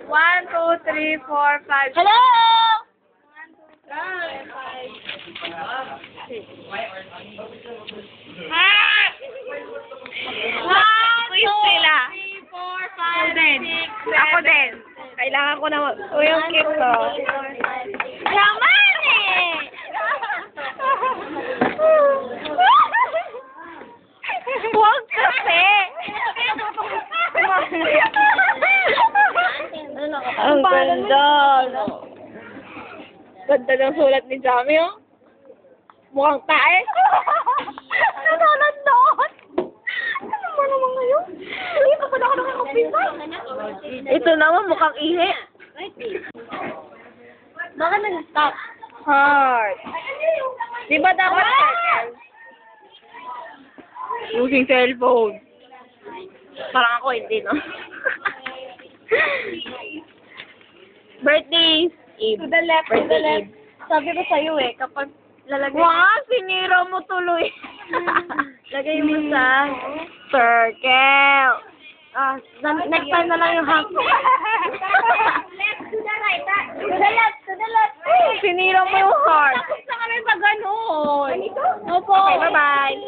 1, 2, 3, 4, 5. Hello! 1, 2, 3, 4, 5, 6, 7. Ako din. Kailangan ko na Uy, yung cake ko. Yaman eh! Huwag kasi. Ang ganda. Ganda ng sulat ni Jamie, oh. Mukhang tae. Nanonod! Ano ba naman ngayon? Hindi pa pala ako nakakapisa. Ito naman mukhang ihi. Bakit nag-stop? Heart. Di ba dapat circle? Using cellphone. Parang ako hindi, no? Birthdays. To the left, to the left. Sabi ko sa'yo eh, kapag lalagay... Wow, sinira mo tuloy. Lagay mo sa... Circle. Next time na lang yung hug. Left to the right, to the left, to the left. Sinira mo yung heart. Tapos na kami pag gano'n. Ganito? Opo. Okay, bye-bye.